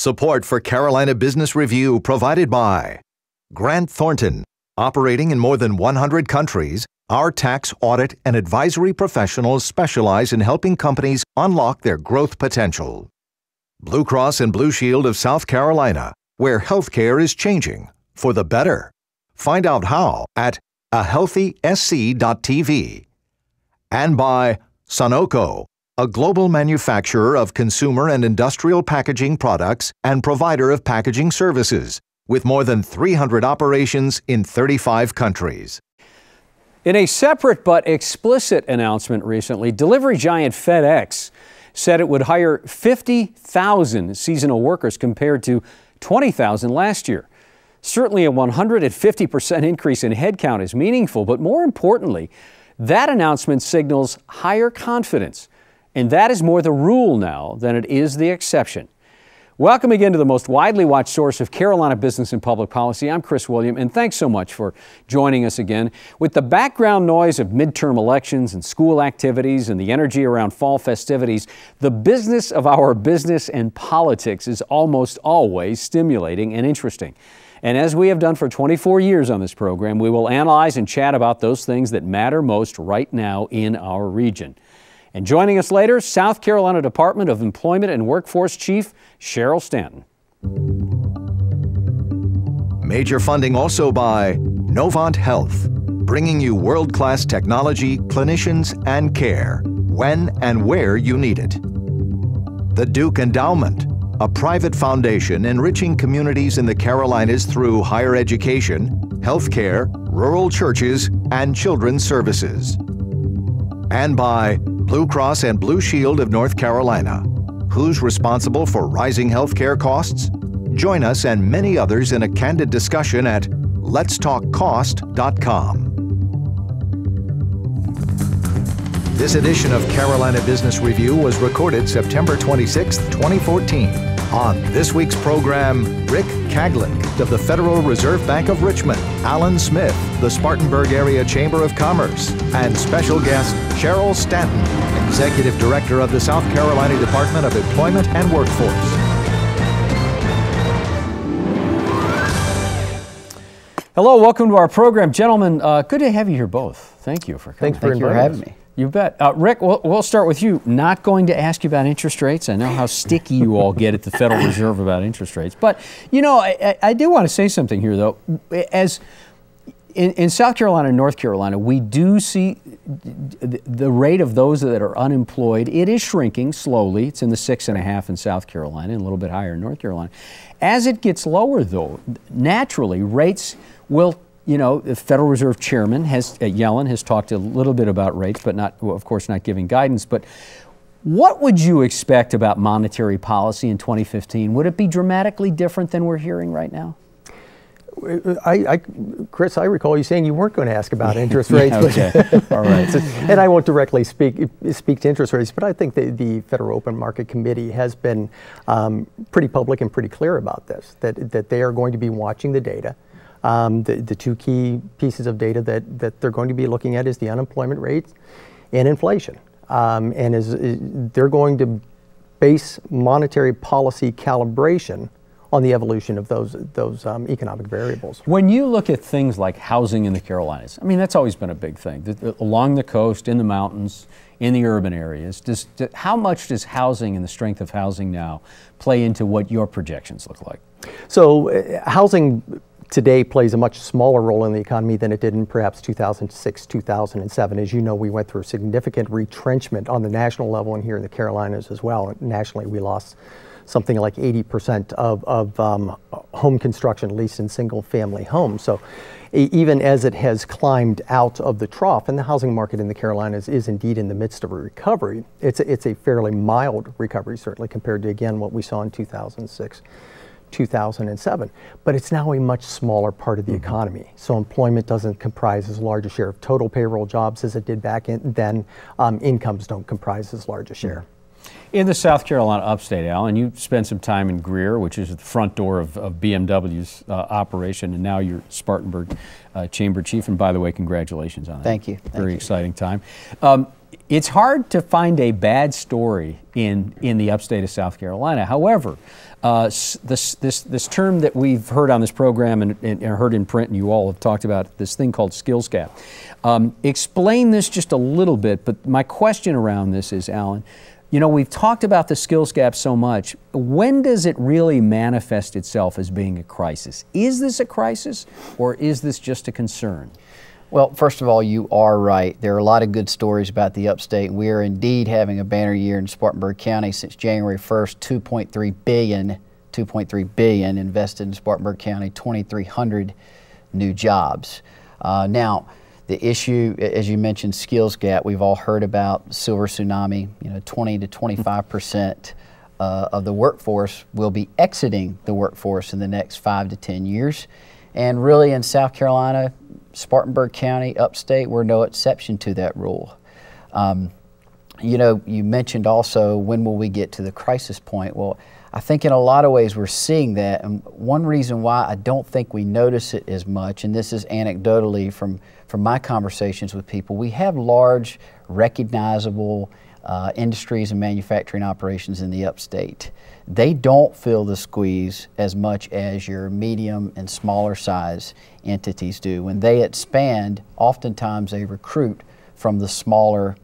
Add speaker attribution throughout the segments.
Speaker 1: Support for Carolina Business Review provided by Grant Thornton. Operating in more than 100 countries, our tax, audit, and advisory professionals specialize in helping companies unlock their growth potential. Blue Cross and Blue Shield of South Carolina, where healthcare is changing for the better. Find out how at ahealthysc.tv. And by Sunoco, a global manufacturer of consumer and industrial packaging products and provider of packaging services, with more than 300 operations in 35 countries.
Speaker 2: In a separate but explicit announcement recently, delivery giant FedEx said it would hire 50,000 seasonal workers compared to 20,000 last year. Certainly a 150% increase in headcount is meaningful, but more importantly, that announcement signals higher confidence. And that is more the rule now than it is the exception. Welcome again to the most widely watched source of Carolina business and public policy. I'm Chris William, and thanks so much for joining us again. With the background noise of midterm elections and school activities and the energy around fall festivities, the business of our business and politics is almost always stimulating and interesting. And as we have done for 24 years on this program, we will analyze and chat about those things that matter most right now in our region. And joining us later, South Carolina Department of Employment and Workforce Chief Cheryl Stanton.
Speaker 1: Major funding also by Novant Health, bringing you world-class technology, clinicians, and care when and where you need it. The Duke Endowment, a private foundation enriching communities in the Carolinas through higher education, healthcare, rural churches, and children's services. And by Blue Cross and Blue Shield of North Carolina. Who's responsible for rising healthcare costs? Join us and many others in a candid discussion at letstalkcost.com. This edition of Carolina Business Review was recorded September 26, 2014. On this week's program, Rick Kaglic of the Federal Reserve Bank of Richmond, Alan Smith, the Spartanburg Area Chamber of Commerce, and special guest Cheryl Stanton, Executive Director of the South Carolina Department of Employment and Workforce.
Speaker 2: Hello, welcome to our program. Gentlemen, good to have you here both. Thank you for coming.
Speaker 3: Thanks for having me.
Speaker 2: You bet. Rick, we'll start with you. Not going to ask you about interest rates. I know how sticky you all get at the Federal Reserve about interest rates. But, you know, I do want to say something here, though. As in South Carolina and North Carolina, we do see the rate of those that are unemployed. It is shrinking slowly. It's in the 6.5 in South Carolina and a little bit higher in North Carolina. As it gets lower, though, naturally, rates will. You know, the Federal Reserve Chairman Yellen has talked a little bit about rates, but not, well, of course, not giving guidance. But what would you expect about monetary policy in 2015? Would it be dramatically different than we're hearing right now?
Speaker 3: Chris, I recall you saying you weren't going to ask about interest rates.
Speaker 2: Okay. All right.
Speaker 3: And I won't directly speak to interest rates, but I think the Federal Open Market Committee has been pretty public and pretty clear about this, that they are going to be watching the data. The two key pieces of data that they're going to be looking at is the unemployment rate and inflation. And they're going to base monetary policy calibration on the evolution of those economic variables.
Speaker 2: When you look at things like housing in the Carolinas, I mean, that's always been a big thing. Along the coast, in the mountains, in the urban areas, how much does housing and the strength of housing now play into what your projections look like?
Speaker 3: So housing today plays a much smaller role in the economy than it did in perhaps 2006, 2007. As you know, we went through significant retrenchment on the national level and here in the Carolinas as well. Nationally, we lost something like 80% of home construction, at least in single-family homes. So even as it has climbed out of the trough, and the housing market in the Carolinas is indeed in the midst of a recovery, it's a fairly mild recovery, certainly compared to, again, what we saw in 2006. 2007, but it's now a much smaller part of the economy. So employment doesn't comprise as large a share of total payroll jobs as it did back then. Incomes don't comprise as large a share.
Speaker 2: In the South Carolina upstate, Alan, you spent some time in Greer, which is at the front door of BMW's operation, and now you're Spartanburg Chamber Chief. And by the way, congratulations on that.
Speaker 4: Thank you.
Speaker 2: Very exciting time. It's hard to find a bad story in the upstate of South Carolina. However, this term that we've heard on this program and heard in print, and you all have talked about, this thing called skills gap. Explain this just a little bit, but my question around this is, Alan, you know, we've talked about the skills gap so much. When does it really manifest itself as being a crisis? Is this a crisis, or is this just a concern?
Speaker 4: Well, first of all, you are right. There are a lot of good stories about the upstate. We are indeed having a banner year in Spartanburg County since January 1st, $2.3 billion invested in Spartanburg County, 2,300 new jobs. Now, the issue, as you mentioned, skills gap, we've all heard about silver tsunami. You know, 20 to 25% of the workforce will be exiting the workforce in the next 5 to 10 years. And really in South Carolina, Spartanburg County, upstate, we're no exception to that rule. You know, you mentioned also, when will we get to the crisis point? Well, I think in a lot of ways we're seeing that, and one reason why I don't think we notice it as much, and this is anecdotally from my conversations with people, we have large, recognizable industries and manufacturing operations in the upstate. They don't feel the squeeze as much as your medium and smaller size entities do. When they expand, oftentimes they recruit from the smaller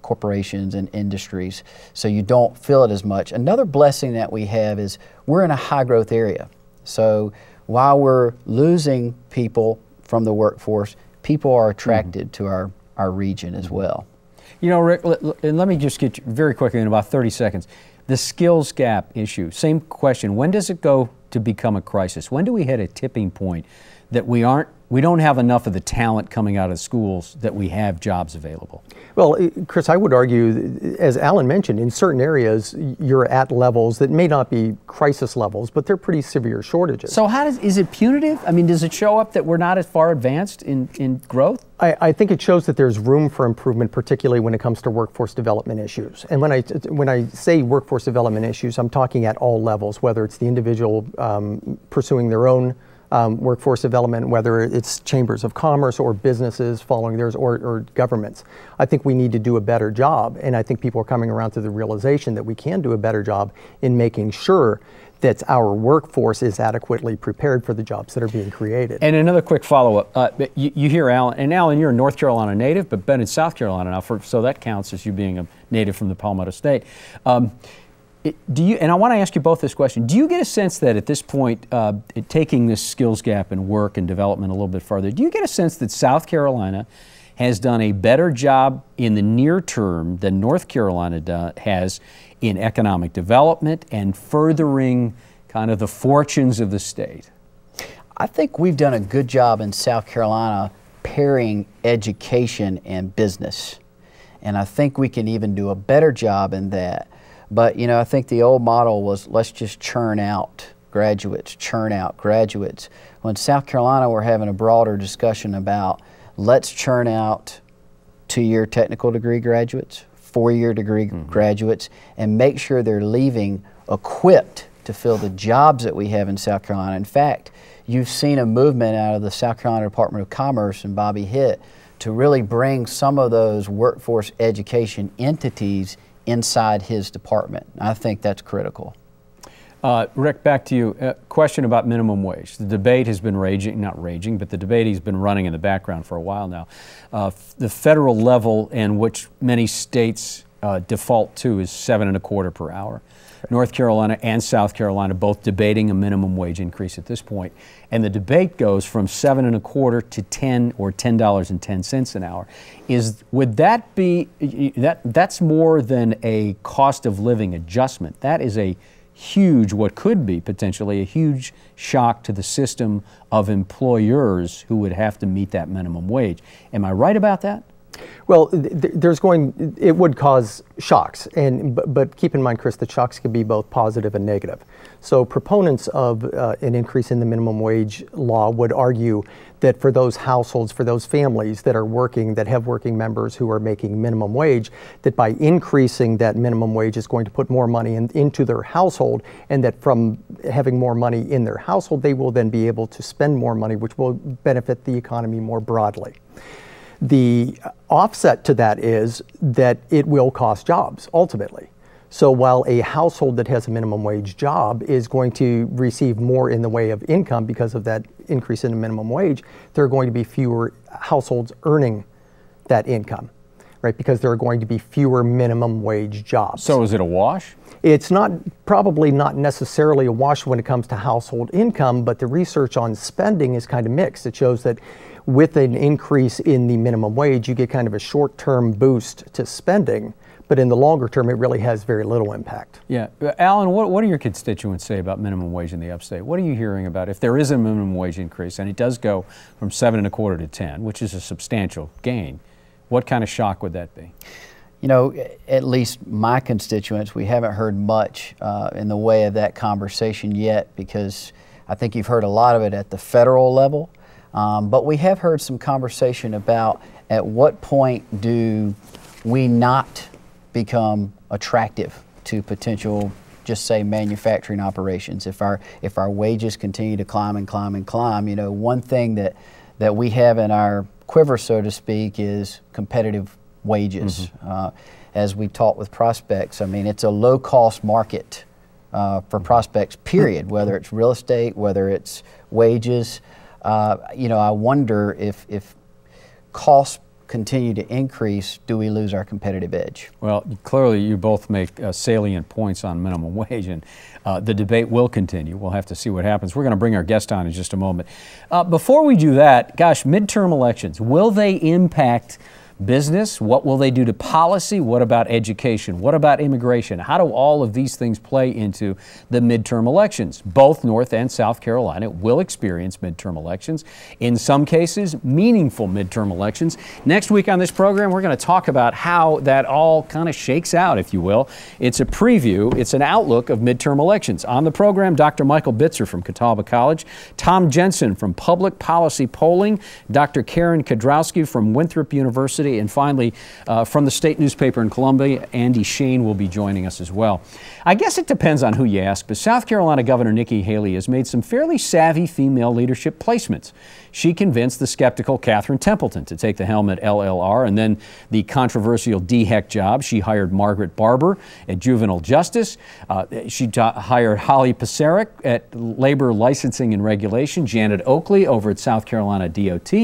Speaker 4: corporations and industries, so you don't feel it as much. Another blessing that we have is we're in a high growth area. So while we're losing people from the workforce, people are attracted to our region as well.
Speaker 2: You know, Rick, and let me just get you very quickly in about 30 seconds. The skills gap issue, same question. When does it go to become a crisis? When do we hit a tipping point that we don't have enough of the talent coming out of schools that we have jobs available?
Speaker 3: Well, Chris, I would argue, as Alan mentioned, in certain areas you're at levels that may not be crisis levels, but they're pretty severe shortages.
Speaker 2: So is it punitive? I mean, does it show up that we're not as far advanced in growth?
Speaker 3: I think it shows that there's room for improvement, particularly when it comes to workforce development issues. And when I say workforce development issues, I'm talking at all levels, whether it's the individual pursuing their own workforce development, whether it's chambers of commerce or businesses following theirs, or governments. I think we need to do a better job, and I think people are coming around to the realization that we can do a better job in making sure that our workforce is adequately prepared for the jobs that are being created.
Speaker 2: And another quick follow-up. You hear Alan, and Alan, you're a North Carolina native, but been in South Carolina now, so that counts as you being a native from the Palmetto State. And I want to ask you both this question. Do you get a sense that at this point, taking this skills gap in work and development a little bit further, do you get a sense that South Carolina has done a better job in the near term than North Carolina has in economic development and furthering kind of the fortunes of the state?
Speaker 4: I think we've done a good job in South Carolina pairing education and business. And I think we can even do a better job in that. But, you know, I think the old model was, let's just churn out graduates, churn out graduates. Well, in South Carolina, we're having a broader discussion about, let's churn out 2-year technical degree graduates, 4-year degree graduates, and make sure they're leaving equipped to fill the jobs that we have in South Carolina. In fact, you've seen a movement out of the South Carolina Department of Commerce and Bobby Hitt to really bring some of those workforce education entities inside his department. I think that's critical.
Speaker 2: Rick, back to you. Question about minimum wage. The debate has been raging, not raging, but the debate has been running in the background for a while now. The federal level, in which many states default to, is $7.25 per hour. North Carolina and South Carolina both debating a minimum wage increase at this point. And the debate goes from $7.25 to $10 or $10.10 an hour. Would that be, that's more than a cost of living adjustment. That is a huge, what could be potentially a huge shock to the system of employers who would have to meet that minimum wage. Am I right about that?
Speaker 3: Well, it would cause shocks, but keep in mind, Chris, that shocks can be both positive and negative. So proponents of an increase in the minimum wage law would argue that for those households, for those families that are working, that have working members who are making minimum wage, that by increasing that minimum wage is going to put more money into their household, and that from having more money in their household, they will then be able to spend more money, which will benefit the economy more broadly. The offset to that is that it will cost jobs ultimately. So while a household that has a minimum wage job is going to receive more in the way of income because of that increase in the minimum wage, there are going to be fewer households earning that income, right? Because there are going to be fewer minimum wage jobs.
Speaker 2: So is it a wash?
Speaker 3: It's probably not necessarily a wash when it comes to household income, but the research on spending is kind of mixed. It shows that with an increase in the minimum wage, you get kind of a short-term boost to spending, but in the longer term, it really has very little impact.
Speaker 2: Yeah. Alan, what do your constituents say about minimum wage in the upstate? What are you hearing about if there is a minimum wage increase and it does go from 7.25 to 10, which is a substantial gain? What kind of shock would that be?
Speaker 4: You know, at least my constituents, we haven't heard much in the way of that conversation yet, because I think you've heard a lot of it at the federal level. But we have heard some conversation about at what point do we not become attractive to potential, just say, manufacturing operations. If our wages continue to climb and climb and climb, you know, one thing that we have in our quiver, so to speak, is competitive wages. As we talk with prospects, I mean, it's a low-cost market for prospects, period, whether it's real estate, whether it's wages. You know, I wonder if costs continue to increase, do we lose our competitive edge?
Speaker 2: Well, clearly you both make salient points on minimum wage, and the debate will continue. We'll have to see what happens. We're going to bring our guest on in just a moment. Before we do that, gosh, midterm elections, will they impact business? What will they do to policy? What about education? What about immigration? How do all of these things play into the midterm elections? Both North and South Carolina will experience midterm elections. In some cases, meaningful midterm elections. Next week on this program, we're going to talk about how that all kind of shakes out, if you will. It's a preview, it's an outlook of midterm elections. On the program, Dr. Michael Bitzer from Catawba College, Tom Jensen from Public Policy Polling, Dr. Karen Kadrowski from Winthrop University, and finally, from the state newspaper in Columbia, Andy Shane will be joining us as well. I guess it depends on who you ask, but South Carolina Governor Nikki Haley has made some fairly savvy female leadership placements. She convinced the skeptical Catherine Templeton to take the helm at LLR, and then the controversial DHEC job. She hired Margaret Barber at Juvenile Justice. She hired Holly Paseric at Labor Licensing and Regulation, Janet Oakley over at South Carolina DOT,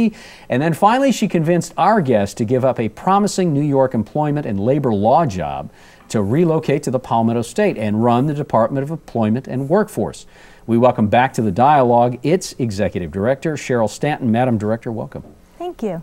Speaker 2: and then finally she convinced our guest to give up a promising New York employment and labor law job to relocate to the Palmetto State and run the Department of Employment and Workforce. We welcome back to the dialogue its Executive Director, Cheryl Stanton. Madam Director, welcome.
Speaker 5: Thank you.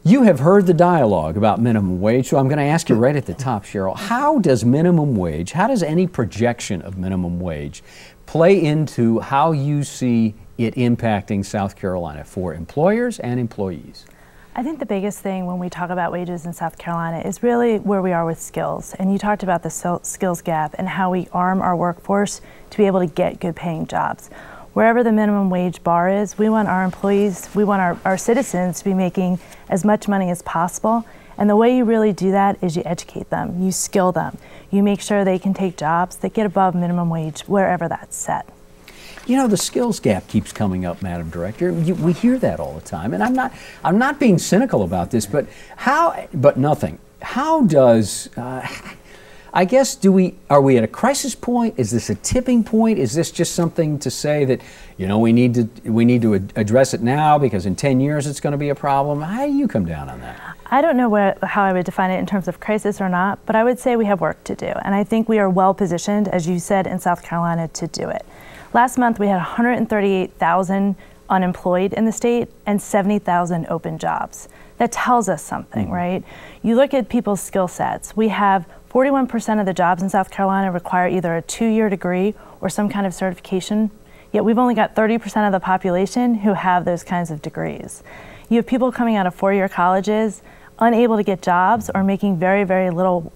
Speaker 2: You have heard the dialogue about minimum wage, so I'm going to ask you right at the top, Cheryl. How does minimum wage, how does any projection of minimum wage play into how you see it impacting South Carolina for employers and employees?
Speaker 5: I think the biggest thing when we talk about wages in South Carolina is really where we are with skills. And you talked about the skills gap and how we arm our workforce to be able to get good paying jobs. Wherever the minimum wage bar is, we want our employees, we want our citizens to be making as much money as possible. And the way you really do that is you educate them, you skill them, you make sure they can take jobs that get above minimum wage wherever that's set.
Speaker 2: You know, the skills gap keeps coming up, Madam Director. We hear that all the time, and I'm not being cynical about this, but how does I guess are we at a crisis point? Is this a tipping point? Is this just something to say that, you know, we need to address it now because in 10 years it's going to be a problem? How do you come down on that?
Speaker 5: I don't know how I would define it in terms of crisis or not, but I would say we have work to do, and I think we are well positioned, as you said, in South Carolina to do it. Last month, we had 138,000 unemployed in the state and 70,000 open jobs. That tells us something, right? You look at people's skill sets. We have 41% of the jobs in South Carolina require either a 2-year degree or some kind of certification, yet we've only got 30% of the population who have those kinds of degrees. You have people coming out of 4-year colleges unable to get jobs or making very, very little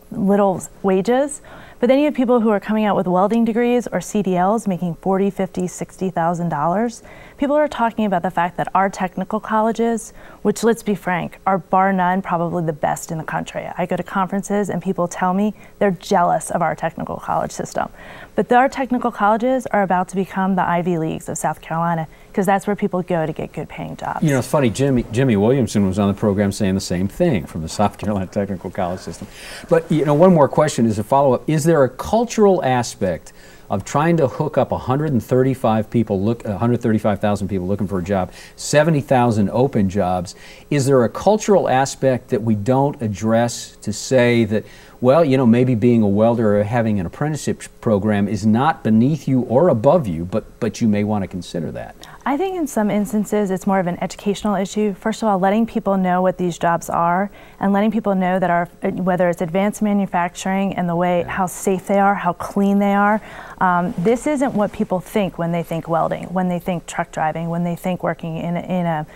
Speaker 5: wages But then you have people who are coming out with welding degrees or CDLs making $40,000, $50,000, $60,000. People are talking about the fact that our technical colleges, which let's be frank, are bar none probably the best in the country. I go to conferences and people tell me they're jealous of our technical college system. But our technical colleges are about to become the Ivy Leagues of South Carolina, because that's where people go to get good paying jobs.
Speaker 2: You know, it's funny, Jimmy Williamson was on the program saying the same thing from the South Carolina Technical College System. But, you know, one more question as a follow-up. Is there a cultural aspect of trying to hook up 135,000 people looking for a job, 70,000 open jobs? Is there a cultural aspect that we don't address to say that, well, you know, maybe being a welder or having an apprenticeship program is not beneath you or above you, but you may want to consider that?
Speaker 5: I think in some instances it's more of an educational issue. First of all, letting people know what these jobs are and letting people know that whether it's advanced manufacturing and the way, how safe they are, how clean they are, this isn't what people think when they think welding, when they think truck driving, when they think working in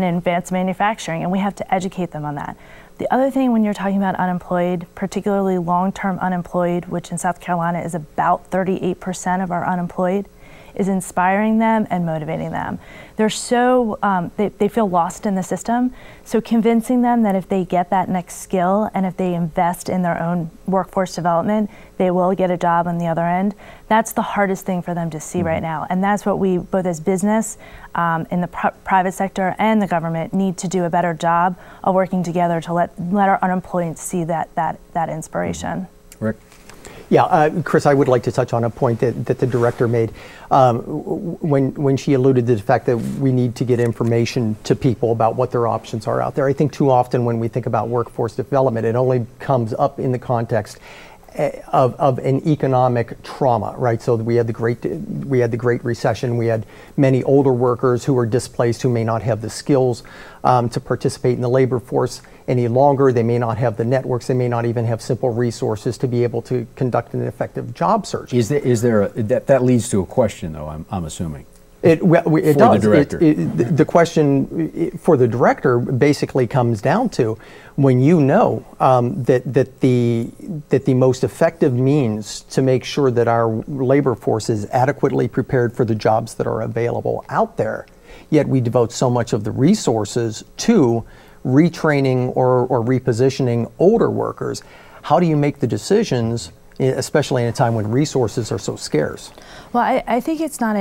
Speaker 5: advanced manufacturing, and we have to educate them on that. The other thing when you're talking about unemployed, particularly long-term unemployed, which in South Carolina is about 38% of our unemployed, is inspiring them and motivating them. They're so, they feel lost in the system, so convincing them that if they get that next skill and if they invest in their own workforce development, they will get a job on the other end. That's the hardest thing for them to see right now. And that's what we, both as business, in the private sector and the government, need to do a better job of working together to let our unemployed see that inspiration.
Speaker 2: Rick?
Speaker 3: Yeah, Chris, I would like to touch on a point that the director made when she alluded to the fact that we need to get information to people about what their options are out there. I think too often when we think about workforce development, it only comes up in the context of an economic trauma, right? So we had the Great Recession. We had many older workers who were displaced, who may not have the skills to participate in the labor force any longer. They may not have the networks. They may not even have simple resources to be able to conduct an effective job search.
Speaker 2: That leads to a question, though, I'm assuming.
Speaker 3: It does.
Speaker 2: The director.
Speaker 3: The question for the director basically comes down to, when you know that the most effective means to make sure that our labor force is adequately prepared for the jobs that are available out there, yet we devote so much of the resources to retraining or repositioning older workers. How do you make the decisions, especially in a time when resources are so scarce?
Speaker 5: Well, I think it's not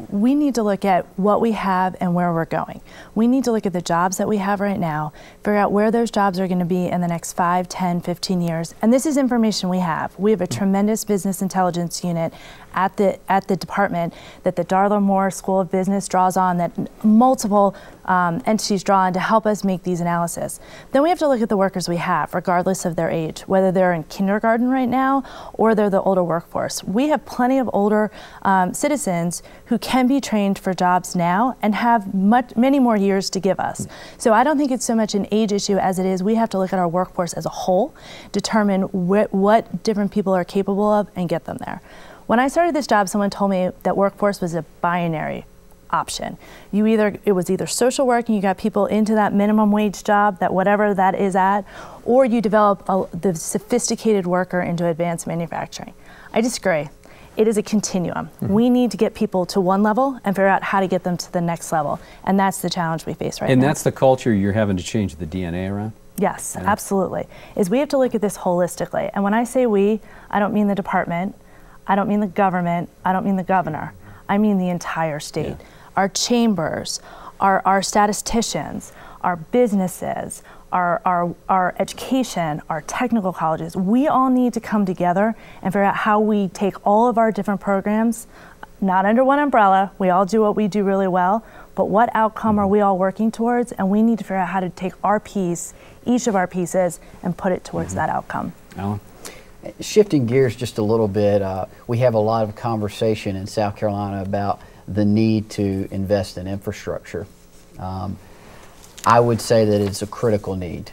Speaker 5: we need to look at what we have and where we're going. We need to look at the jobs that we have right now, figure out where those jobs are going to be in the next 5, 10, 15 years. And this is information we have. We have a tremendous business intelligence unit at the department that the Darla Moore School of Business draws on, that multiple entities draw on to help us make these analysis. Then we have to look at the workers we have, regardless of their age, whether they're in kindergarten right now or they're the older workforce. We have plenty of older citizens who can be trained for jobs now and have many more years to give us. So I don't think it's so much an age issue as it is we have to look at our workforce as a whole, determine what different people are capable of, and get them there. When I started this job, someone told me that workforce was a binary option. It was either social work and you got people into that minimum wage job, that whatever that is at, or you develop the sophisticated worker into advanced manufacturing. I disagree. It is a continuum. We need to get people to one level and figure out how to get them to the next level. And that's the challenge we face right now.
Speaker 2: And that's the culture you're having to change the DNA around?
Speaker 5: Yes, absolutely. We have to look at this holistically. And when I say we, I don't mean the department, I don't mean the government, I don't mean the governor. I mean the entire state. Yeah. Our chambers, our statisticians, our businesses, our education, our technical colleges, we all need to come together and figure out how we take all of our different programs, not under one umbrella, we all do what we do really well, but what outcome are we all working towards? And we need to figure out how to take our piece, each of our pieces, and put it towards that outcome.
Speaker 2: Alan?
Speaker 4: Shifting gears just a little bit, we have a lot of conversation in South Carolina about the need to invest in infrastructure. I would say that it's a critical need,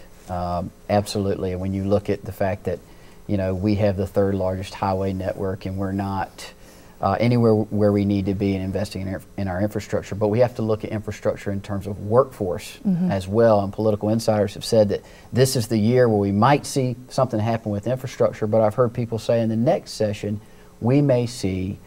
Speaker 4: absolutely. And when you look at the fact that, you know, we have the 3rd largest highway network and we're not anywhere where we need to be in investing in our infrastructure. But we have to look at infrastructure in terms of workforce as well. And political insiders have said that this is the year where we might see something happen with infrastructure. But I've heard people say in the next session, we may see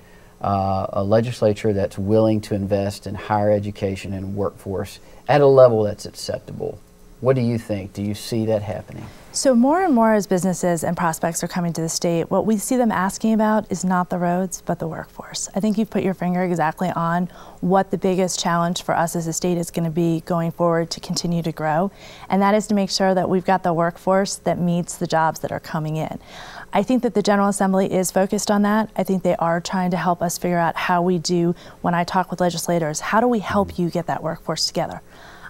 Speaker 4: a legislature that's willing to invest in higher education and workforce at a level that's acceptable. What do you think? Do you see that happening?
Speaker 5: So more and more as businesses and prospects are coming to the state, what we see them asking about is not the roads, but the workforce. I think you've put your finger exactly on what the biggest challenge for us as a state is going to be going forward to continue to grow, and that is to make sure that we've got the workforce that meets the jobs that are coming in. I think that the General Assembly is focused on that. I think they are trying to help us figure out how we do, when I talk with legislators, how do we help you get that workforce together?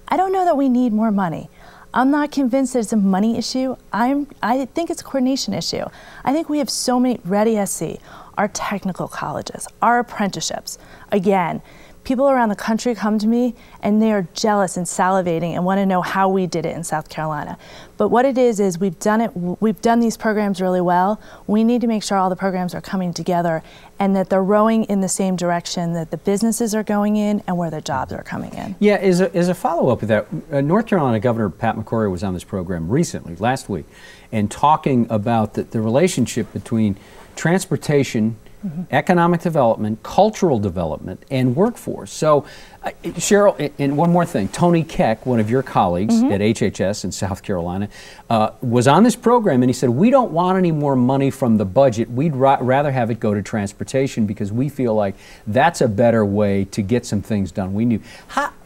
Speaker 5: I don't know that we need more money. I'm not convinced that it's a money issue. I think it's a coordination issue. I think we have so many, Ready SC, our technical colleges, our apprenticeships. Again, people around the country come to me and they are jealous and salivating and want to know how we did it in South Carolina. But what it is we've done these programs really well. We need to make sure all the programs are coming together and that they're rowing in the same direction that the businesses are going in and where the jobs are coming in.
Speaker 2: Yeah, as a follow-up to that, North Carolina Governor Pat McCrory was on this program recently, last week, and talking about the relationship between transportation, economic development, cultural development, and workforce. So, Cheryl, and one more thing, Tony Keck, one of your colleagues at HHS in South Carolina, was on this program and he said, we don't want any more money from the budget. We'd rather have it go to transportation because we feel like that's a better way to get some things done.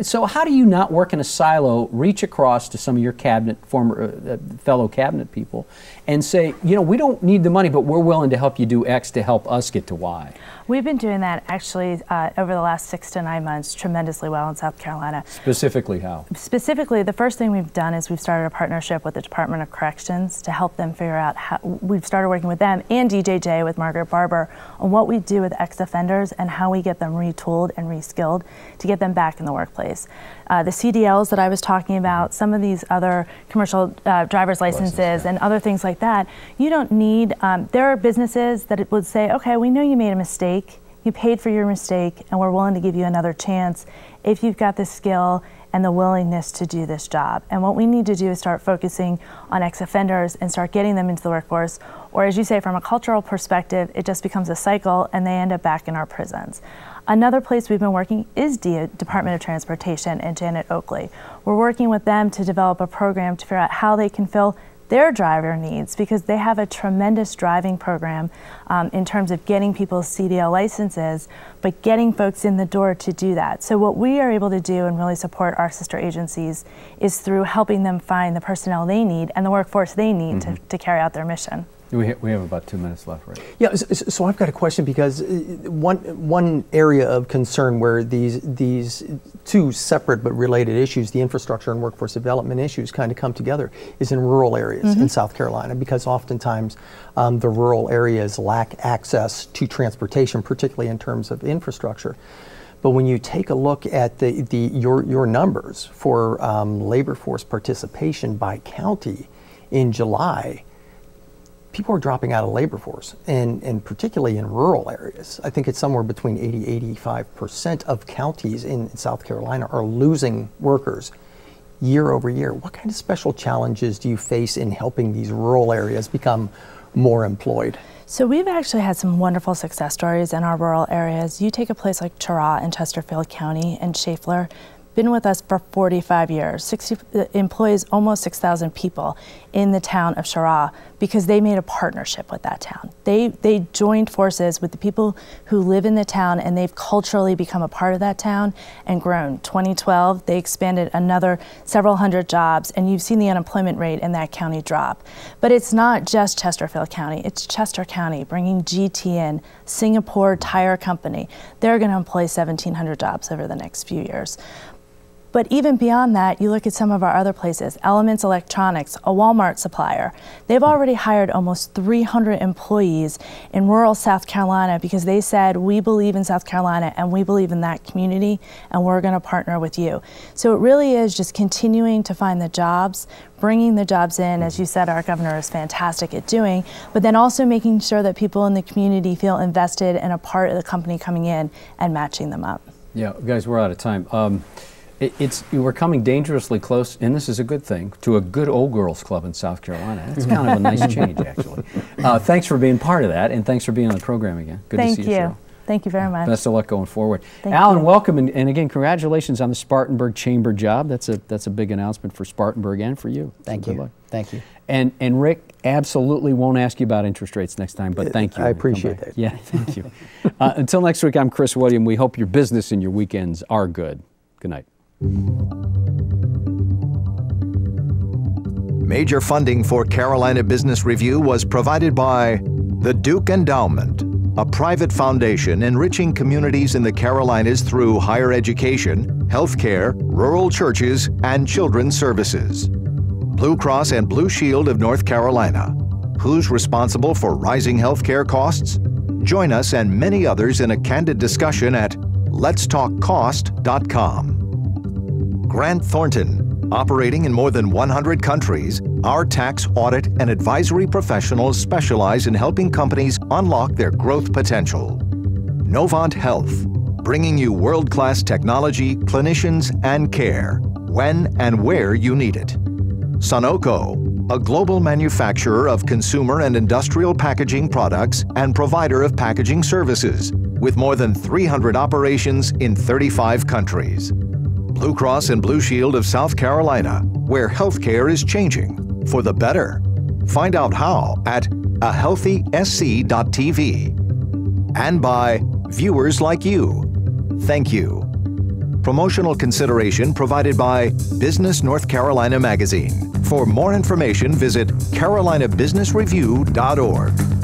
Speaker 2: So how do you not work in a silo, reach across to some of your cabinet, fellow cabinet people and say, you know, we don't need the money, but we're willing to help you do X to help us get to Y?
Speaker 5: We've been doing that actually over the last 6 to 9 months tremendously well in South Carolina.
Speaker 2: Specifically how?
Speaker 5: Specifically, the first thing we've done is we've started a partnership with the Department of Corrections to help them figure out how, we've started working with them and DJJ with Margaret Barber on what we do with ex-offenders and how we get them retooled and reskilled to get them back in the workplace. The CDLs that I was talking about, some of these other commercial driver's licenses and other things like that, you don't need, there are businesses that would say, okay, we know you made a mistake, you paid for your mistake, and we're willing to give you another chance if you've got the skill and the willingness to do this job. And what we need to do is start focusing on ex-offenders and start getting them into the workforce. Or as you say, from a cultural perspective, it just becomes a cycle and they end up back in our prisons. Another place we've been working is the Department of Transportation and Janet Oakley. We're working with them to develop a program to figure out how they can fill their driver needs, because they have a tremendous driving program in terms of getting people's CDL licenses, but getting folks in the door to do that. So what we are able to do and really support our sister agencies is through helping them find the personnel they need and the workforce they need to carry out their mission.
Speaker 2: We have about 2 minutes left, right?
Speaker 3: Yeah, so I've got a question, because one area of concern where these two separate but related issues, the infrastructure and workforce development issues, kind of come together is in rural areas in South Carolina, because oftentimes the rural areas lack access to transportation, particularly in terms of infrastructure. But when you take a look at your numbers for labor force participation by county in July, people are dropping out of labor force, and particularly in rural areas. I think it's somewhere between 80–85% of counties in South Carolina are losing workers year over year. What kind of special challenges do you face in helping these rural areas become more employed?
Speaker 5: So we've actually had some wonderful success stories in our rural areas. You take a place like Cheraw in Chesterfield County and Schaeffler, been with us for 45 years, employs almost 6,000 people in the town of Cheraw because they made a partnership with that town. They joined forces with the people who live in the town, and they've culturally become a part of that town and grown. 2012, they expanded another several hundred jobs, and you've seen the unemployment rate in that county drop. But it's not just Chesterfield County, it's Chester County, bringing GT in, Singapore Tire Company. They're going to employ 1,700 jobs over the next few years. But even beyond that, you look at some of our other places, Elements Electronics, a Walmart supplier. They've already hired almost 300 employees in rural South Carolina because they said, we believe in South Carolina and we believe in that community and we're going to partner with you. So it really is just continuing to find the jobs, bringing the jobs in, as you said, our governor is fantastic at doing, but then also making sure that people in the community feel invested and a part of the company coming in and matching them up.
Speaker 2: Yeah, guys, we're out of time. We're coming dangerously close, and this is a good thing, to a good old girls club in South Carolina. That's kind of a nice change, actually. Thanks for being part of that, and thanks for being on the program again. Good to see you, Cheryl.
Speaker 5: Thank you very much.
Speaker 2: Best of luck going forward.
Speaker 5: Alan,
Speaker 2: welcome, and again, congratulations on the Spartanburg Chamber job. That's a big announcement for Spartanburg and for you.
Speaker 4: Thank you. Good luck. Thank you.
Speaker 2: And Rick, absolutely won't ask you about interest rates next time, but thank you.
Speaker 3: I appreciate that.
Speaker 2: Yeah, thank you. Until next week, I'm Chris William. We hope your business and your weekends are good. Good night.
Speaker 1: Major funding for Carolina Business Review was provided by the Duke Endowment, a private foundation enriching communities in the Carolinas through higher education, healthcare, rural churches, and children's services. Blue Cross and Blue Shield of North Carolina. Who's responsible for rising healthcare costs? Join us and many others in a candid discussion at letstalkcost.com. Grant Thornton, operating in more than 100 countries, our tax, audit, and advisory professionals specialize in helping companies unlock their growth potential. Novant Health, bringing you world-class technology, clinicians, and care, when and where you need it. Sunoco, a global manufacturer of consumer and industrial packaging products and provider of packaging services, with more than 300 operations in 35 countries. Blue Cross and Blue Shield of South Carolina, where healthcare is changing for the better. Find out how at ahealthysc.tv. And by viewers like you. Thank you. Promotional consideration provided by Business North Carolina Magazine. For more information, visit carolinabusinessreview.org.